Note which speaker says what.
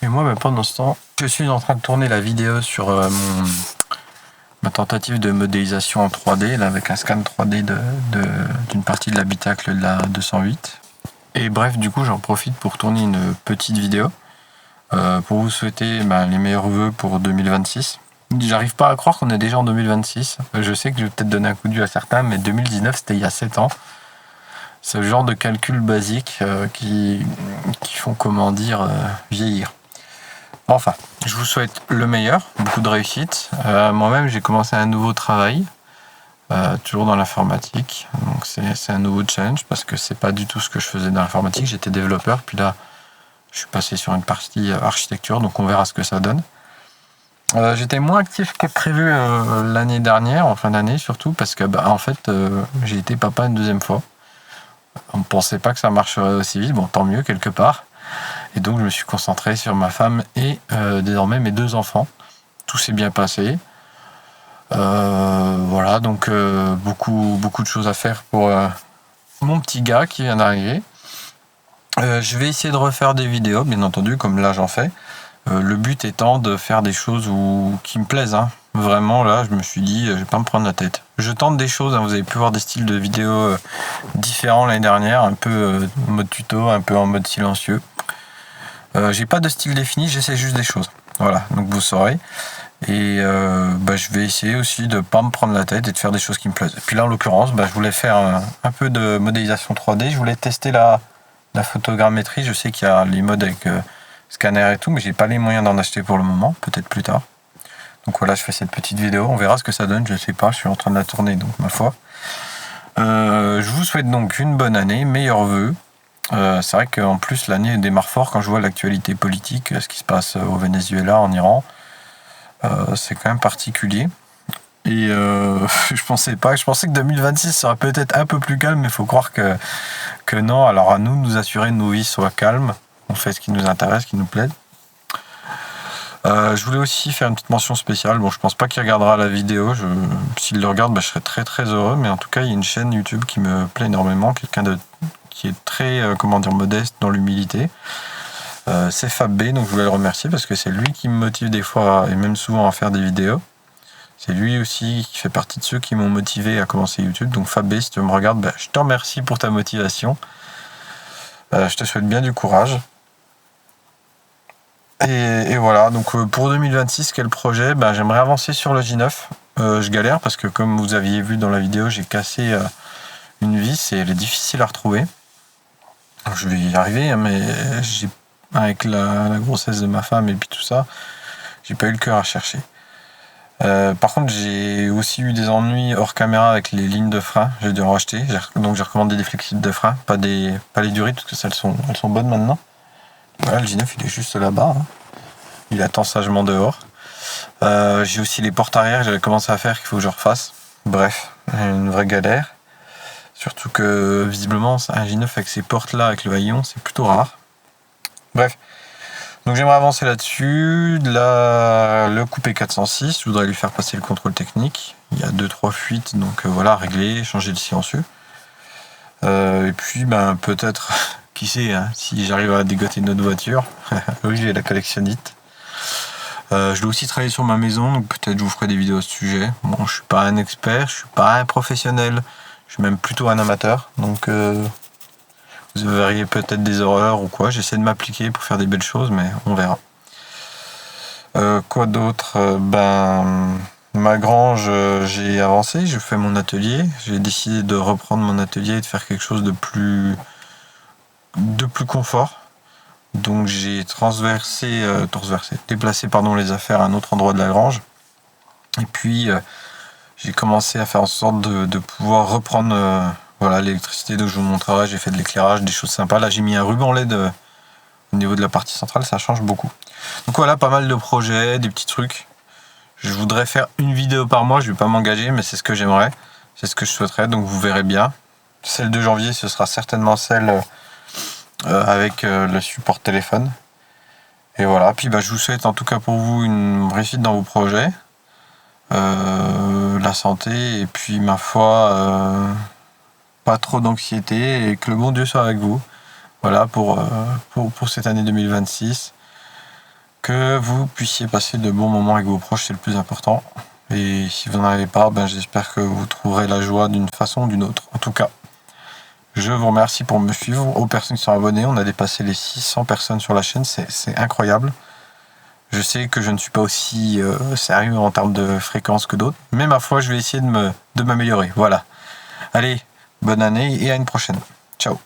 Speaker 1: Et moi, pendant ce temps, je suis en train de tourner la vidéo sur ma tentative de modélisation en 3D, là, avec un scan 3D d'une partie de l'habitacle de la 208. Et bref, du coup, j'en profite pour tourner une petite vidéo pour vous souhaiter les meilleurs vœux pour 2026. J'arrive pas à croire qu'on est déjà en 2026. Je sais que je vais peut-être donner un coup de vieux à certains, mais 2019, c'était il y a 7 ans. C'est le genre de calcul basique qui font, vieillir. Enfin, je vous souhaite le meilleur, beaucoup de réussite. Moi-même, j'ai commencé un nouveau travail, toujours dans l'informatique. Donc c'est un nouveau challenge parce que c'est pas du tout ce que je faisais dans l'informatique. J'étais développeur, puis là, je suis passé sur une partie architecture, donc on verra ce que ça donne. J'étais moins actif que prévu l'année dernière, en fin d'année surtout, parce que j'ai été papa une deuxième fois. On ne pensait pas que ça marcherait aussi vite, bon tant mieux quelque part. Et donc je me suis concentré sur ma femme et désormais mes 2 enfants. Tout s'est bien passé. Voilà, donc beaucoup de choses à faire pour mon petit gars qui vient d'arriver. Je vais essayer de refaire des vidéos, bien entendu, comme là j'en fais. Le but étant de faire des choses qui me plaisent. Hein. Vraiment, là, je me suis dit, je vais pas me prendre la tête. Je tente des choses, hein. Vous avez pu voir des styles de vidéos différents l'année dernière, un peu en mode tuto, un peu en mode silencieux. J'ai pas de style défini, j'essaie juste des choses. Voilà, donc vous saurez. Et je vais essayer aussi de pas me prendre la tête et de faire des choses qui me plaisent. Et puis là, en l'occurrence, je voulais faire un peu de modélisation 3D. Je voulais tester la photogrammétrie. Je sais qu'il y a les modes avec scanner et tout, mais j'ai pas les moyens d'en acheter pour le moment, peut-être plus tard. Donc voilà, je fais cette petite vidéo, on verra ce que ça donne, je sais pas, je suis en train de la tourner, donc ma foi. Je vous souhaite donc une bonne année, meilleurs vœux. C'est vrai qu'en plus l'année démarre fort quand je vois l'actualité politique, ce qui se passe au Venezuela, en Iran. C'est quand même particulier. Et je pensais que 2026 serait peut-être un peu plus calme, mais il faut croire que non. Alors à nous assurer que nos vies soient calmes. On fait ce qui nous intéresse, ce qui nous plaît. Je voulais aussi faire une petite mention spéciale. Bon, je pense pas qu'il regardera la vidéo. S'il le regarde, je serais très très heureux. Mais en tout cas, il y a une chaîne YouTube qui me plaît énormément. Qui est très, modeste dans l'humilité. C'est Fab B, donc je voulais le remercier parce que c'est lui qui me motive des fois et même souvent à faire des vidéos. C'est lui aussi qui fait partie de ceux qui m'ont motivé à commencer YouTube. Donc Fab B, si tu me regardes, je te remercie pour ta motivation. Je te souhaite bien du courage. Et voilà, donc pour 2026, quel projet ? J'aimerais avancer sur le J9. Je galère parce que comme vous aviez vu dans la vidéo, j'ai cassé une vis et elle est difficile à retrouver. Alors, je vais y arriver, mais avec la grossesse de ma femme et puis tout ça, j'ai pas eu le cœur à chercher. Par contre, j'ai aussi eu des ennuis hors caméra avec les lignes de frein. J'ai dû en racheter. Donc j'ai recommandé des flexibles de frein, pas les durites parce que elles sont bonnes maintenant. Voilà, le J9 il est juste là-bas. Hein. Il attend sagement dehors. J'ai aussi les portes arrière que j'avais commencé à faire qu'il faut que je refasse. Bref, une vraie galère. Surtout que visiblement un J9 avec ces portes-là, avec le haillon, c'est plutôt rare. Bref. Donc j'aimerais avancer là-dessus. Là, le coupé 406, je voudrais lui faire passer le contrôle technique. Il y a 2-3 fuites, donc régler, changer le silencieux. Et puis peut-être... Qui sait, hein, si j'arrive à dégoter une autre voiture. Oui, j'ai la collectionnite. Je dois aussi travailler sur ma maison, donc peut-être je vous ferai des vidéos à ce sujet. Bon, je suis pas un expert, je suis pas un professionnel, je suis même plutôt un amateur. Donc vous verriez peut-être des horreurs ou quoi. J'essaie de m'appliquer pour faire des belles choses, mais on verra. Quoi d'autre ? Ma grange, j'ai avancé, j'ai fait mon atelier. J'ai décidé de reprendre mon atelier et de faire quelque chose de plus confort. Donc j'ai déplacé les affaires à un autre endroit de la grange. Et puis j'ai commencé à faire en sorte de pouvoir reprendre l'électricité. Donc je vous montrerai, j'ai fait de l'éclairage, des choses sympas. Là j'ai mis un ruban LED au niveau de la partie centrale, ça change beaucoup. Donc voilà, pas mal de projets, des petits trucs. Je voudrais faire une vidéo par mois, je vais pas m'engager, mais c'est ce que j'aimerais, c'est ce que je souhaiterais, donc vous verrez bien. Celle de janvier, ce sera certainement celle avec le support téléphone. Et voilà, puis je vous souhaite en tout cas pour vous une réussite dans vos projets, la santé, et puis ma foi, pas trop d'anxiété, et que le bon Dieu soit avec vous. Voilà pour cette année 2026. Que vous puissiez passer de bons moments avec vos proches, c'est le plus important. Et si vous n'en avez pas, j'espère que vous trouverez la joie d'une façon ou d'une autre. En tout cas, je vous remercie pour me suivre. Aux personnes qui sont abonnées, on a dépassé les 600 personnes sur la chaîne, c'est incroyable. Je sais que je ne suis pas aussi sérieux en termes de fréquence que d'autres, mais ma foi, je vais essayer de m'améliorer. Voilà. Allez, bonne année et à une prochaine. Ciao.